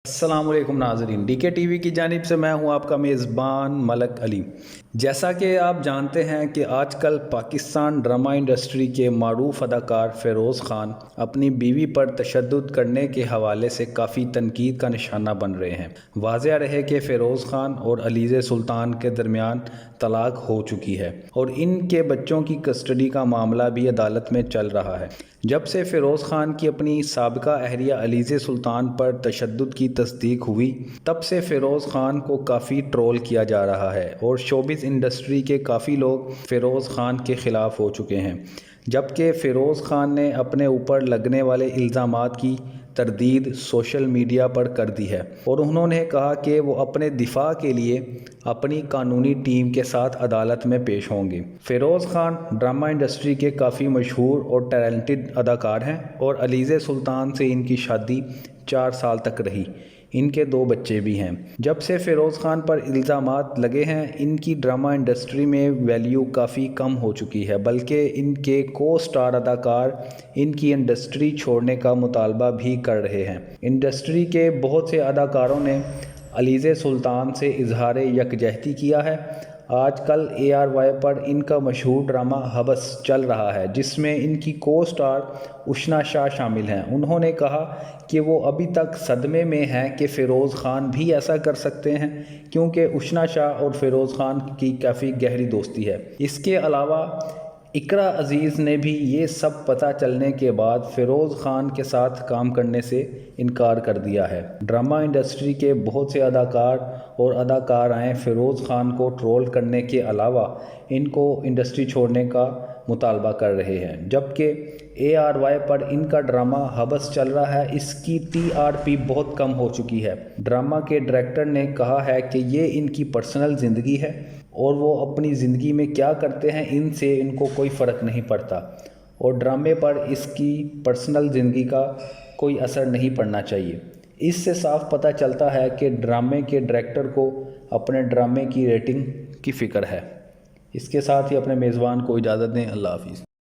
السلام علیکم ناظرین، ڈی کے ٹی وی کی جانب سے میں ہوں آپ کا میزبان ملک علی۔ جیسا کہ آپ جانتے ہیں کہ آج کل پاکستان ڈرامہ انڈسٹری کے معروف اداکار فیروز خان اپنی بیوی پر تشدد کرنے کے حوالے سے کافی تنقید کا نشانہ بن رہے ہیں۔ واضح رہے کہ فیروز خان اور علیزہ سلطان کے درمیان طلاق ہو چکی ہے اور ان کے بچوں کی کسٹڈی کا معاملہ بھی عدالت میں چل رہا ہے۔ جب سے فیروز خان کی اپنی سابقہ اہلیہ علیزہ سلطان پر تشدد کی تصدیق ہوئی، تب سے فیروز خان کو کافی ٹرول کیا جا رہا ہے اور شوبز انڈسٹری کے کافی لوگ فیروز خان کے خلاف ہو چکے ہیں، جبکہ فیروز خان نے اپنے اوپر لگنے والے الزامات کی تردید سوشل میڈیا پر کر دی ہے اور انہوں نے کہا کہ وہ اپنے دفاع کے لیے اپنی قانونی ٹیم کے ساتھ عدالت میں پیش ہوں گے۔ فیروز خان ڈرامہ انڈسٹری کے کافی مشہور اور ٹیلنٹڈ اداکار ہیں اور علیزہ سلطان سے ان کی شادی 4 سال تک رہی۔ ان کے 2 بچے بھی ہیں۔ جب سے فیروز خان پر الزامات لگے ہیں، ان کی ڈرامہ انڈسٹری میں ویلیو کافی کم ہو چکی ہے، بلکہ ان کے کو سٹار اداکار ان کی انڈسٹری چھوڑنے کا مطالبہ بھی کر رہے ہیں۔ انڈسٹری کے بہت سے اداکاروں نے علیزہ سلطان سے اظہار یکجہتی کیا ہے۔ آج کل ARY پر ان کا مشہور ڈرامہ حبس چل رہا ہے، جس میں ان کی کو سٹار اشنا شاہ شامل ہیں۔ انہوں نے کہا کہ وہ ابھی تک صدمے میں ہیں کہ فیروز خان بھی ایسا کر سکتے ہیں، کیونکہ اشنا شاہ اور فیروز خان کی کافی گہری دوستی ہے۔ اس کے علاوہ اقرا عزیز نے بھی یہ سب پتہ چلنے کے بعد فیروز خان کے ساتھ کام کرنے سے انکار کر دیا ہے۔ ڈرامہ انڈسٹری کے بہت سے اداکار اور اداکارائیں فیروز خان کو ٹرول کرنے کے علاوہ ان کو انڈسٹری چھوڑنے کا مطالبہ کر رہے ہیں، جبکہ ARY پر ان کا ڈرامہ حبس چل رہا ہے۔ اس کی TRP بہت کم ہو چکی ہے۔ ڈرامہ کے ڈائریکٹر نے کہا ہے کہ یہ ان کی پرسنل زندگی ہے اور وہ اپنی زندگی میں کیا کرتے ہیں ان سے ان کو کوئی فرق نہیں پڑتا، اور ڈرامے پر اس کی پرسنل زندگی کا کوئی اثر نہیں پڑنا چاہیے۔ اس سے صاف پتہ چلتا ہے کہ ڈرامے کے ڈائریکٹر کو اپنے ڈرامے کی ریٹنگ کی فکر ہے۔ اس کے ساتھ ہی اپنے میزبان کو اجازت دیں۔ اللہ حافظ۔